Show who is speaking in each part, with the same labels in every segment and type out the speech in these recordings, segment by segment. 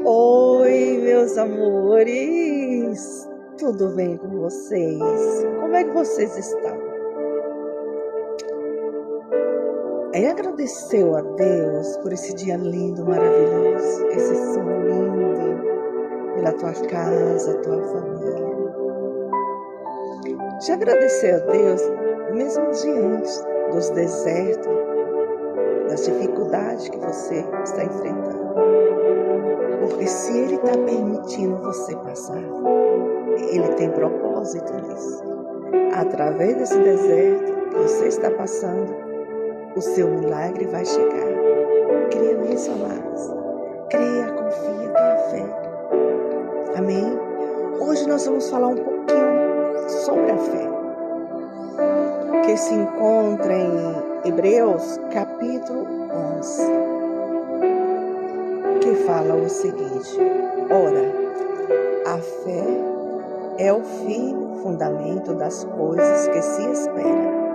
Speaker 1: Oi, meus amores, tudo bem com vocês? Como é que vocês estão? Agradeceu a Deus por esse dia lindo, maravilhoso, esse som lindo, pela tua casa, tua família. Já agradeceu a Deus mesmo diante dos desertos, das dificuldades que você está enfrentando? Porque se Ele está permitindo você passar, Ele tem propósito nisso. Através desse deserto que você está passando, o seu milagre vai chegar. Creia nisso, amados. Creia, confia, tenha fé. Amém? Hoje nós vamos falar um pouquinho sobre a fé, que se encontra em Hebreus capítulo 11, que fala o seguinte: ora, a fé é o firme fundamento das coisas que se esperam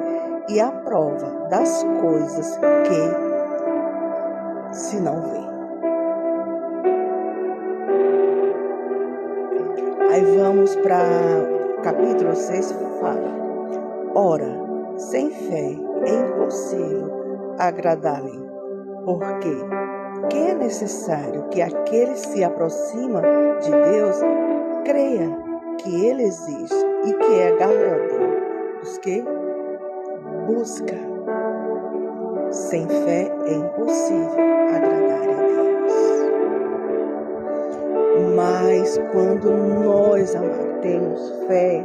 Speaker 1: e a prova das coisas que se não vê. Aí vamos para capítulo 6, fala: ora, sem fé é impossível agradar-lhe, porque que é necessário que aquele se aproxima de Deus creia que Ele existe e que é galardoador dos que busca. Sem fé é impossível agradar a Deus. Mas quando nós, amados, temos fé,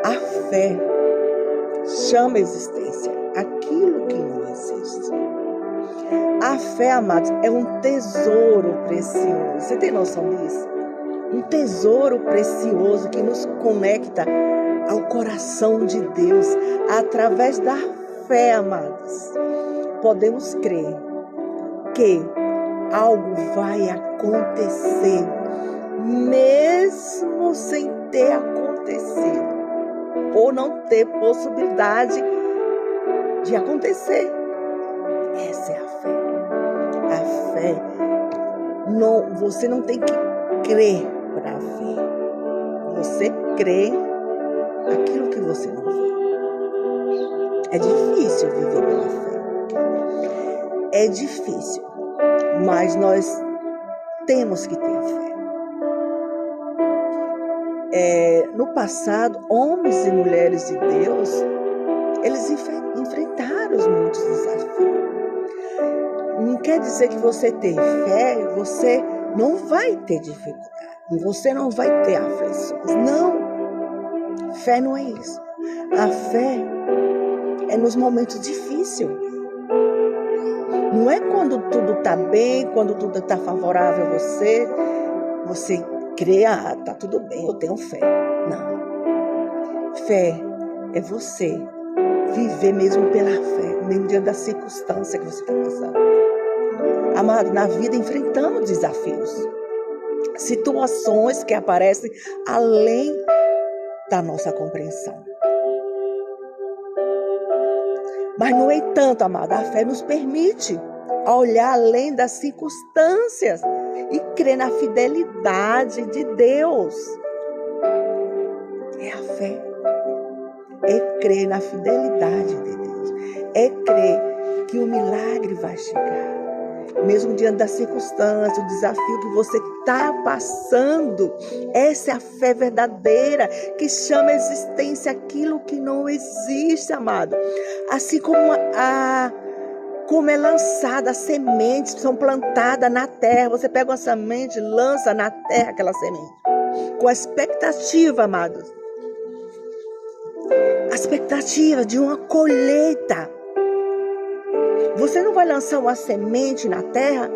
Speaker 1: a fé chama a existência aquilo que não existe. A fé, amados, é um tesouro precioso. Você tem noção disso? Um tesouro precioso que nos conecta ao coração de Deus. Através da fé, amados, podemos crer que algo vai acontecer, mesmo sem ter acontecido, ou não ter possibilidade de acontecer. Essa é a fé. A fé, você não tem que crer para ver. Você crê aquilo que você não vê. É difícil viver pela fé. É difícil, mas nós temos que ter fé. No passado, homens e mulheres de Deus, eles enfrentaram muitos desafios. Não quer dizer que você ter fé, você não vai ter dificuldade, você não vai ter aflições. Não, fé não é isso. A fé é nos momentos difíceis. Não é quando tudo está bem, quando tudo está favorável a você crê, tá tudo bem, eu tenho fé. Não. Fé é você viver mesmo pela fé, mesmo diante da circunstância que você está passando. Amado, na vida enfrentamos desafios, situações que aparecem além da nossa compreensão. Mas, no entanto, amado, a fé nos permite olhar além das circunstâncias e crer na fidelidade de Deus. É a fé. É crer na fidelidade de Deus. É crer que o milagre vai chegar. Mesmo diante da circunstância, do desafio que você está passando, essa é a fé verdadeira que chama a existência aquilo que não existe, amado. Assim como é lançada, as sementes são plantadas na terra. Você pega uma semente e lança na terra aquela semente, com a expectativa, amados, a expectativa de uma colheita. Você não vai lançar uma semente na terra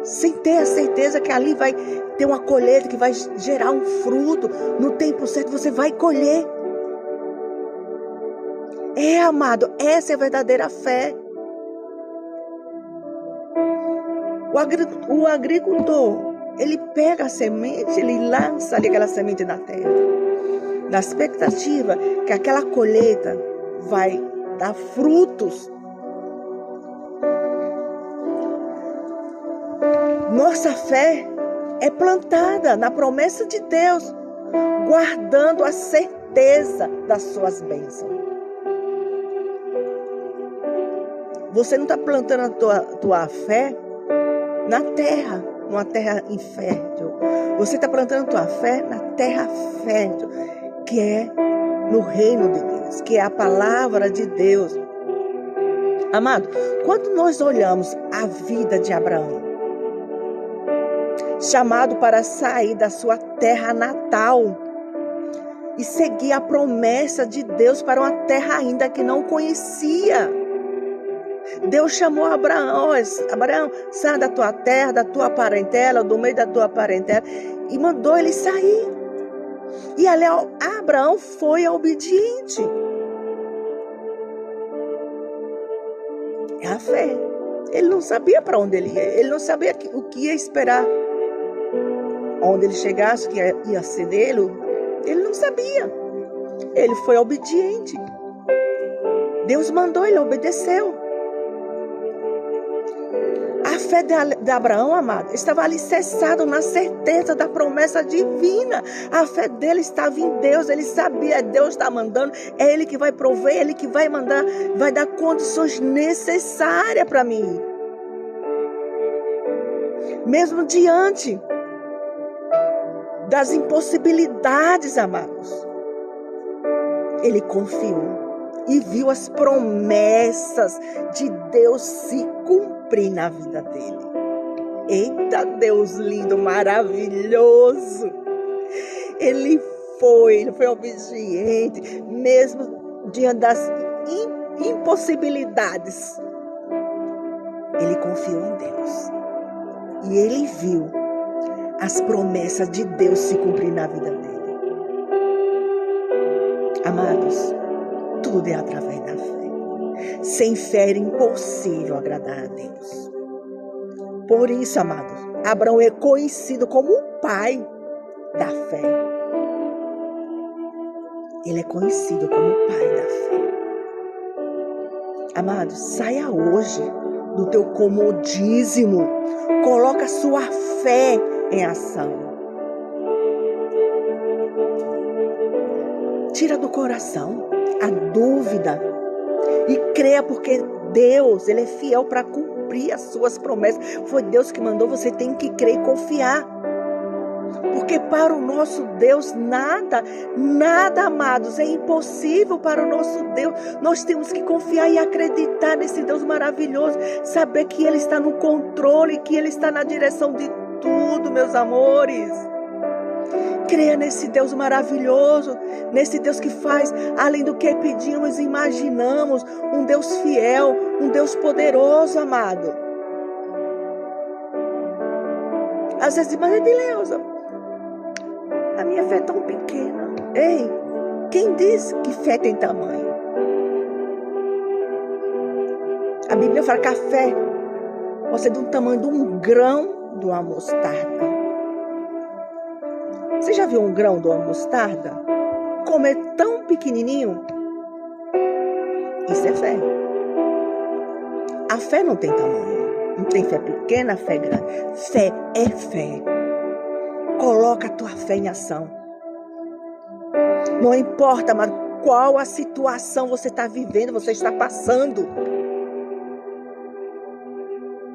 Speaker 1: sem ter a certeza que ali vai ter uma colheita, que vai gerar um fruto. No tempo certo você vai colher. Amado, essa é a verdadeira fé. O agricultor, ele pega a semente, ele lança ali aquela semente na terra, na expectativa que aquela colheita vai dar frutos. Nossa fé é plantada na promessa de Deus, guardando a certeza das suas bênçãos. Você não está plantando a tua fé na terra, numa terra infértil. Você está plantando a tua fé na terra fértil, que é no reino de Deus, que é a palavra de Deus. Amado, quando nós olhamos a vida de Abraão, chamado para sair da sua terra natal e seguir a promessa de Deus para uma terra ainda que não conhecia. Deus chamou Abraão, Abraão, sai da tua terra, da tua parentela, do meio da tua parentela, e mandou ele sair. E ali Abraão foi obediente. É a fé. Ele não sabia para onde ele ia, ele não sabia o que ia esperar. Onde ele chegasse, que ia ser dele, ele não sabia. Ele foi obediente. Deus mandou, ele obedeceu. A fé de Abraão, amado, estava alicerçada na certeza da promessa divina. A fé dele estava em Deus. Ele sabia, Deus está mandando, é Ele que vai prover, Ele que vai mandar, vai dar condições necessárias para mim. Mesmo diante das impossibilidades, amados, ele confiou e viu as promessas de Deus se cumprir na vida dele. Eita, Deus lindo, maravilhoso! Ele foi obediente, mesmo diante das impossibilidades. Ele confiou em Deus e ele viu as promessas de Deus se cumprir na vida dele. Amados, tudo é através da fé. Sem fé era impossível agradar a Deus. Por isso, amados, Abraão é conhecido como o pai da fé. Ele é conhecido como o pai da fé. Amados, saia hoje do teu comodismo. Coloca a sua fé em ação. Tira do coração a dúvida e creia, porque Deus, Ele é fiel para cumprir as suas promessas. Foi Deus que mandou, você tem que crer e confiar. Porque para o nosso Deus nada, amados, é impossível para o nosso Deus. Nós temos que confiar e acreditar nesse Deus maravilhoso, saber que Ele está no controle, que Ele está na direção de tudo, meus amores. Creia nesse Deus maravilhoso, nesse Deus que faz além do que pedimos e imaginamos, um Deus fiel, um Deus poderoso, amado. Às vezes, mas Edileuza, a minha fé é tão pequena. Ei, quem diz que fé tem tamanho? A Bíblia fala que a fé pode ser do tamanho de um grão de uma mostarda. Você já viu um grão de uma mostarda? Como é tão pequenininho? Isso é fé. A fé não tem tamanho. Não tem fé pequena, fé grande. Fé é fé. Coloca a tua fé em ação. Não importa, mas qual a situação você está vivendo, você está passando.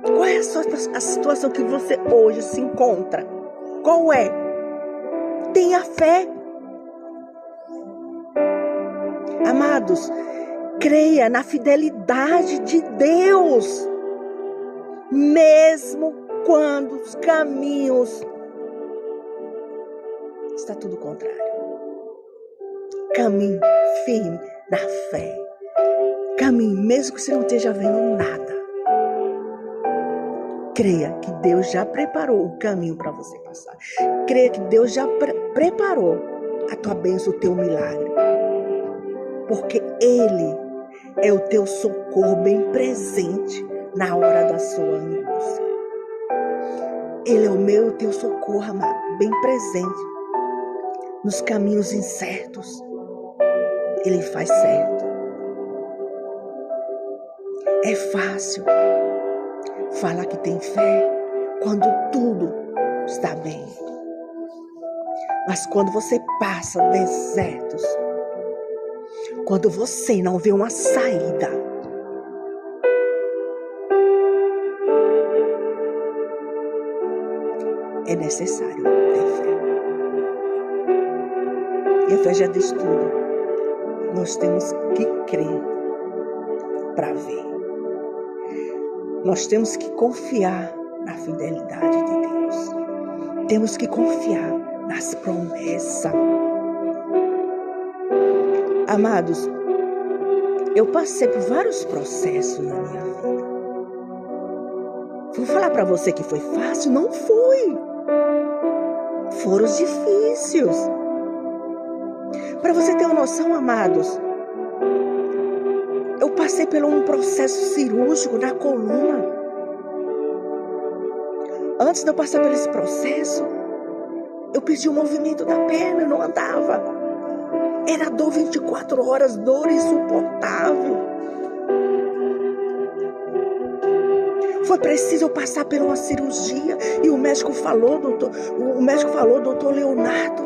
Speaker 1: Qual é a situação que você hoje se encontra? Qual é? Tenha fé. Amados, creia na fidelidade de Deus. Mesmo quando os caminhos está tudo contrário. Caminhe firme na fé. Caminhe mesmo que você não esteja vendo nada. Creia que Deus já preparou o caminho para você passar. Creia que Deus já preparou a tua bênção, o teu milagre. Porque Ele é o teu socorro bem presente na hora da sua angústia. Ele é o meu e o teu socorro, amado, bem presente. Nos caminhos incertos, Ele faz certo. É fácil falar que tem fé quando tudo está bem. Mas quando você passa desertos, quando você não vê uma saída, é necessário ter fé. E a fé já diz tudo. Nós temos que crer para ver. Nós temos que confiar na fidelidade de Deus. Temos que confiar nas promessas. Amados, eu passei por vários processos na minha vida. Vou falar para você que foi fácil? Não foi. Foram difíceis. Para você ter uma noção, amados, eu passei por um processo cirúrgico na coluna. Antes de eu passar por esse processo, eu perdi o movimento da perna, não andava. Era dor 24 horas, dor insuportável. Foi preciso eu passar por uma cirurgia e o médico falou, doutor Leonardo,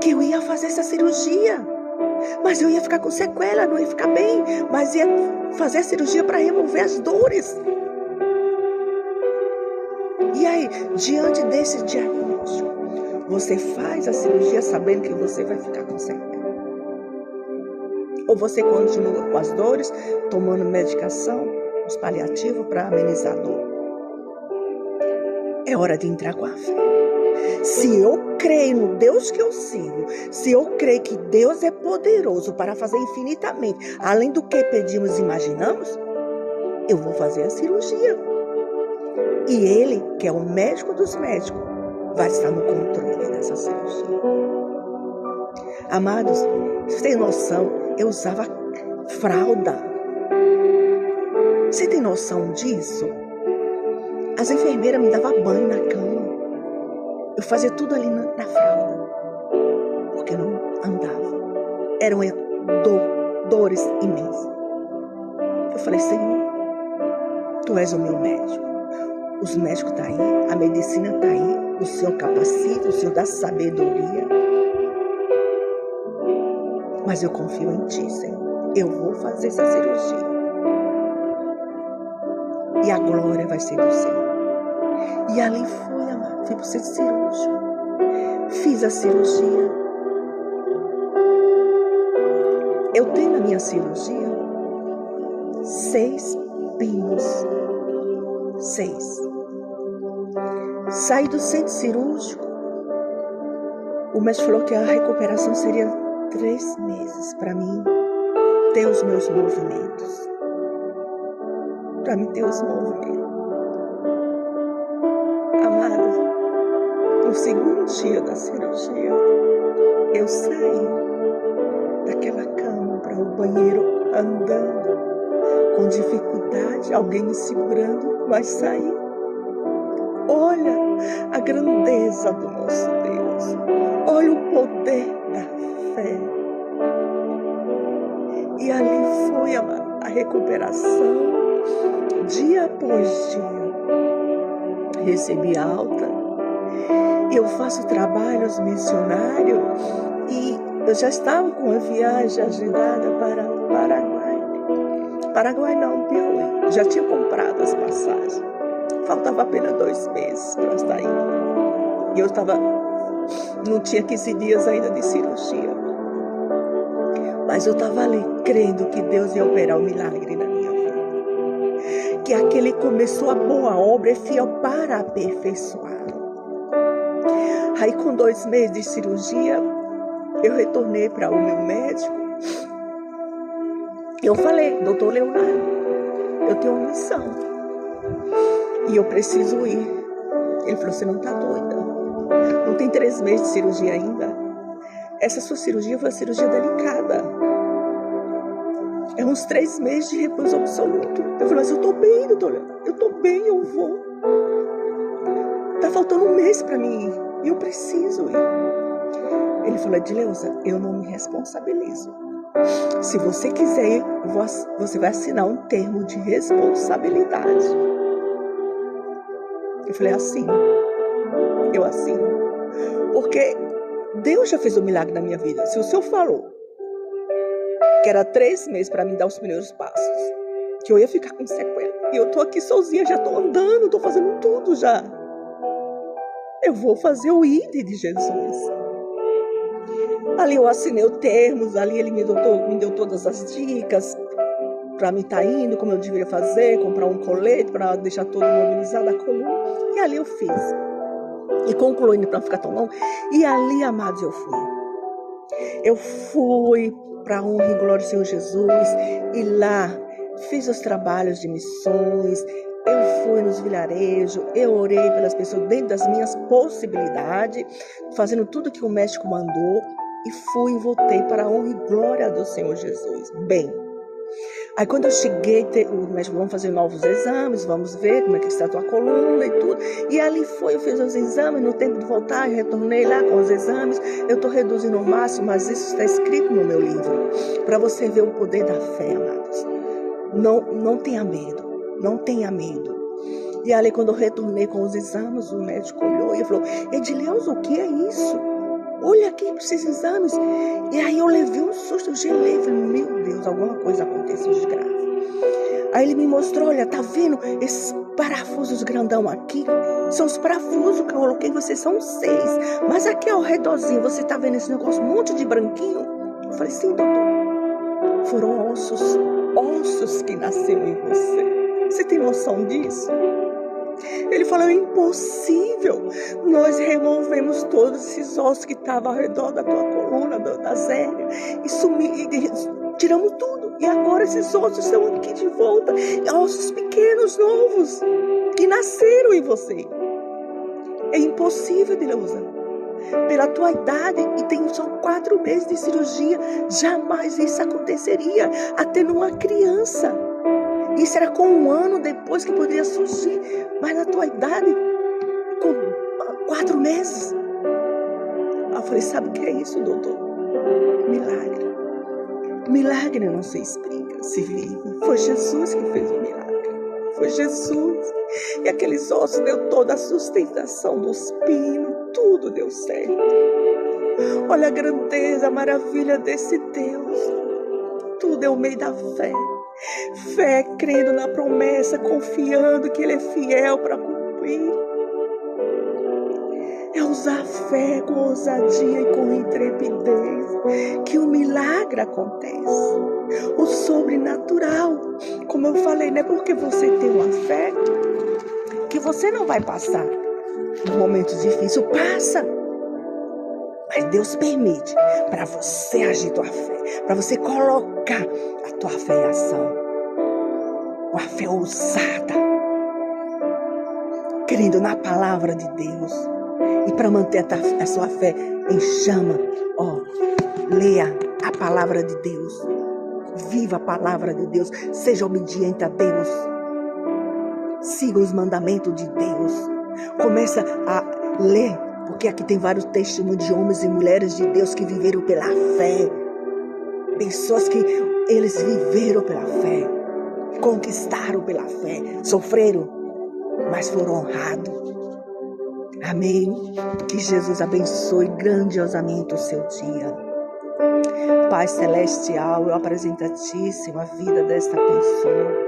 Speaker 1: que eu ia fazer essa cirurgia, mas eu ia ficar com sequela, não ia ficar bem, mas ia fazer a cirurgia para remover as dores. E aí, diante desse diagnóstico, você faz a cirurgia sabendo que você vai ficar com sequela? Ou você continua com as dores, tomando medicação, os paliativos para amenizar a dor? É hora de entrar com a fé. Se eu creio no Deus que eu sigo, se eu creio que Deus é poderoso para fazer infinitamente, além do que pedimos e imaginamos, eu vou fazer a cirurgia. E Ele, que é o médico dos médicos, vai estar no controle dessa cirurgia. Amados, você tem noção? Eu usava fralda. Você tem noção disso? As enfermeiras me davam banho na cama. Eu fazia tudo ali na fralda, porque não andava. Eram dores imensas. Eu falei, Senhor, Tu és o meu médico. Os médicos estão aí, a medicina está aí, o Senhor capacita, o Senhor dá sabedoria. Mas eu confio em Ti, Senhor. Eu vou fazer essa cirurgia. E a glória vai ser do Senhor. E ali foi, amado, fui para o centro cirúrgico. Fiz a cirurgia. Eu tenho na minha cirurgia 6 pinos. 6. Saí do centro cirúrgico. O médico falou que a recuperação seria 3 meses para mim ter os meus movimentos. Para mim ter os movimentos. Amado, no segundo dia da cirurgia, eu saí daquela cama para o banheiro andando, com dificuldade, alguém me segurando, mas saí. Olha a grandeza do nosso Deus. Olha o poder da fé. E ali foi a recuperação, dia após dia. Recebi alta. Eu faço trabalhos missionários e eu já estava com a viagem agendada para o Paraguai. Paraguai não, Piauí. Já tinha comprado as passagens. Faltava apenas 2 meses para estar indo. E eu não tinha 15 dias ainda de cirurgia. Mas eu estava ali, crendo que Deus ia operar um milagre na minha vida. Que aquele que começou a boa obra é fiel para aperfeiçoá-lo. Aí com 2 meses de cirurgia, eu retornei para o meu médico. Eu falei, doutor Leonardo, eu tenho uma missão. E eu preciso ir. Ele falou, você não está doida. Não tem 3 meses de cirurgia ainda. Essa sua cirurgia foi uma cirurgia delicada. É uns 3 meses de repouso absoluto. Eu falei, mas eu estou bem, doutora. Eu estou bem, eu vou. Está faltando 1 mês para mim ir. E eu preciso ir. Ele falou, Edileuza, eu não me responsabilizo. Se você quiser ir, você vai assinar um termo de responsabilidade. Eu falei, assino. Eu assino. Porque Deus já fez um milagre na minha vida. Se o Senhor falou que era 3 meses para me dar os primeiros passos, que eu ia ficar com sequela, e eu tô aqui sozinha, já tô andando, tô fazendo tudo já. Eu vou fazer o ID de Jesus. Ali eu assinei os termos, ali ele me deu todas as dicas para mim estar indo, como eu deveria fazer, comprar um colete para deixar todo mobilizado a coluna. E ali eu fiz. E concluindo, para não ficar tão longo, e ali, amados, eu fui. Eu fui para a honra e glória do Senhor Jesus, e lá fiz os trabalhos de missões, eu fui nos vilarejos, eu orei pelas pessoas dentro das minhas possibilidades, fazendo tudo que o médico mandou, e fui e voltei para a honra e glória do Senhor Jesus. Bem, aí quando eu cheguei, o médico, vamos fazer novos exames, vamos ver como é que está a tua coluna e tudo. E ali eu fiz os exames, no tempo de voltar, eu retornei lá com os exames. Eu estou reduzindo ao máximo, mas isso está escrito no meu livro. Para você ver o poder da fé, amados. Não tenha medo, não tenha medo. E ali quando eu retornei com os exames, o médico olhou e falou, Edileuza, o que é isso? Olha aqui para esses exames. E aí eu levei um susto, eu gelei, falei, meu Deus, alguma coisa aconteceu de grave. Aí ele me mostrou, olha, tá vendo esses parafusos grandão aqui? São os parafusos que eu coloquei, vocês são 6. Mas aqui ao redorzinho, você tá vendo esse negócio, um monte de branquinho? Eu falei, sim, doutor. Foram ossos que nasceram em você. Você tem noção disso? Ele falou, é impossível. Nós removemos todos esses ossos que estavam ao redor da tua coluna, das hérnias, e tiramos tudo. E agora esses ossos estão aqui de volta. Ossos pequenos, novos, que nasceram em você. É impossível, Edileuza. Pela tua idade, e tem só 4 meses de cirurgia, jamais isso aconteceria, até numa criança. Isso era com 1 ano depois que poderia surgir. Mas na tua idade, com 4 meses. Eu falei, sabe o que é isso, doutor? Milagre. Milagre não se explica, se vive. Foi Jesus que fez o milagre. Foi Jesus. E aqueles ossos deu toda a sustentação dos pinos. Tudo deu certo. Olha a grandeza, a maravilha desse Deus. Tudo é o meio da fé. Fé, crendo na promessa, confiando que Ele é fiel para cumprir. É usar a fé com ousadia e com intrepidez que o milagre acontece. O sobrenatural, como eu falei, não é porque você tem uma fé que você não vai passar um momento difícil. Passa. Mas Deus permite para você agir tua fé, para você colocar a tua fé em ação. Uma fé ousada, crendo na palavra de Deus. E para manter a sua fé em chama, leia a palavra de Deus. Viva a palavra de Deus. Seja obediente a Deus. Siga os mandamentos de Deus. Começa a ler. Porque aqui tem vários testemunhos de homens e mulheres de Deus que viveram pela fé. Pessoas que eles viveram pela fé. Conquistaram pela fé. Sofreram, mas foram honrados. Amém? Que Jesus abençoe grandiosamente o seu dia. Pai Celestial, eu apresento a Ti, Senhor, a vida desta pessoa.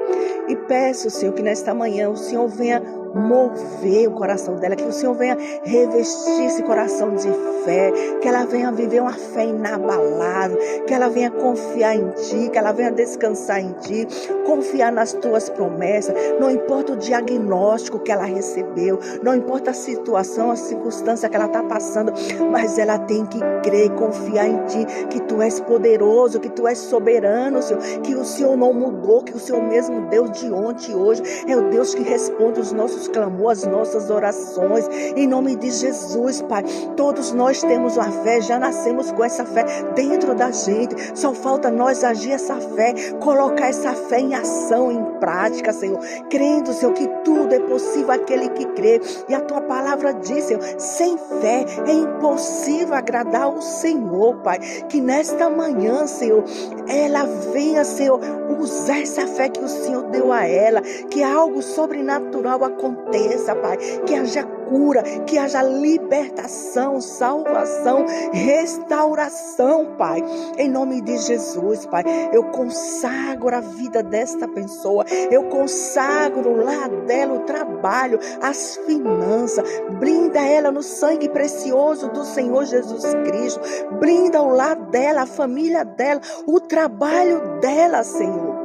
Speaker 1: E peço, Senhor, que nesta manhã o Senhor venha mover o coração dela, que o Senhor venha revestir esse coração de fé, que ela venha viver uma fé inabalável, que ela venha confiar em Ti, que ela venha descansar em Ti, confiar nas Tuas promessas, não importa o diagnóstico que ela recebeu, não importa a situação, a circunstância que ela está passando, mas ela tem que crer e confiar em Ti, que Tu és poderoso, que Tu és soberano, Senhor, que o Senhor não mudou, que o Senhor mesmo Deus de ontem e hoje é o Deus que responde os nossos clamores, as nossas orações, em nome de Jesus, Pai. Todos nós temos uma fé, já nascemos com essa fé dentro da gente, só falta nós agir essa fé, colocar essa fé em ação, em prática, Senhor, crendo, Senhor, que tudo é possível àquele que crê, e a Tua palavra diz, Senhor, sem fé é impossível agradar ao Senhor, Pai, que nesta manhã, Senhor, ela venha, Senhor, usar essa fé que o Senhor deu aconteceu a ela, que algo sobrenatural aconteça, Pai, que haja cura, que haja libertação, salvação, restauração, Pai, em nome de Jesus, Pai. Eu consagro a vida desta pessoa, eu consagro o lar dela, o trabalho, as finanças, blinda ela no sangue precioso do Senhor Jesus Cristo, blinda o lar dela, a família dela, o trabalho dela, Senhor.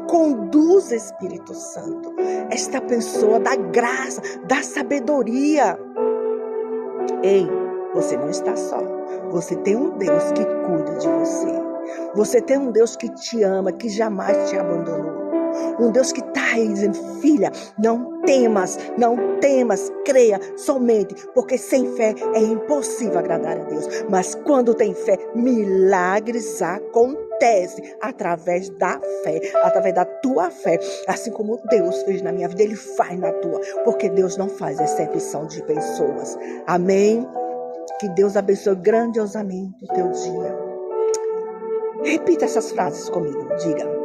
Speaker 1: Conduz, Espírito Santo, esta pessoa da graça, da sabedoria. Ei, você não está só. Você tem um Deus que cuida de você. Você tem um Deus que te ama, que jamais te abandonou. Um Deus que está aí dizendo, filha, não temas, creia somente, porque sem fé é impossível agradar a Deus. Mas quando tem fé, milagres acontecem através da fé, através da tua fé. Assim como Deus fez na minha vida, Ele faz na tua, porque Deus não faz exceção de pessoas. Amém? Que Deus abençoe grandiosamente o teu dia. Repita essas frases comigo. Diga: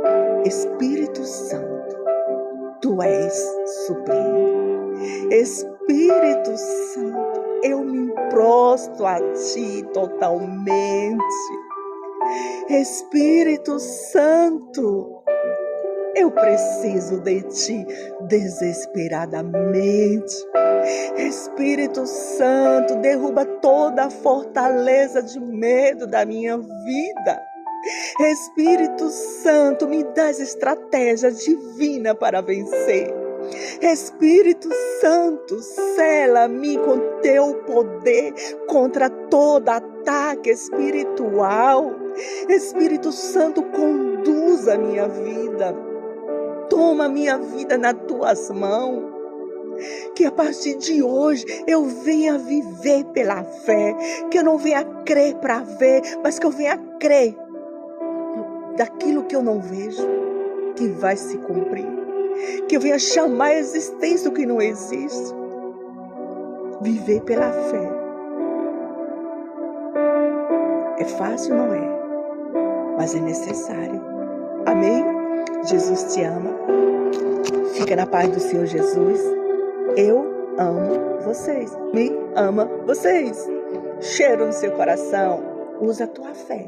Speaker 1: Espírito Santo, Tu és supremo. Espírito Santo, eu me prostro a Ti totalmente. Espírito Santo, eu preciso de Ti desesperadamente. Espírito Santo, derruba toda a fortaleza de medo da minha vida. Espírito Santo, me dá estratégia divina para vencer. Espírito Santo, sela-me com teu poder contra todo ataque espiritual. Espírito Santo, conduz a minha vida. Toma a minha vida nas tuas mãos. Que a partir de hoje eu venha viver pela fé. Que eu não venha crer para ver, mas que eu venha crer daquilo que eu não vejo, que vai se cumprir. Que eu venha chamar a existência o que não existe. Viver pela fé. É fácil, não é? Mas é necessário. Amém? Jesus te ama. Fica na paz do Senhor Jesus. Eu amo vocês. Me ama vocês. Cheiro no seu coração. Usa a tua fé.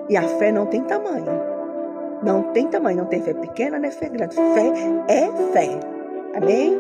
Speaker 1: E a fé não tem tamanho. Não tem tamanho. Não tem fé pequena nem fé grande. Fé é fé. Amém?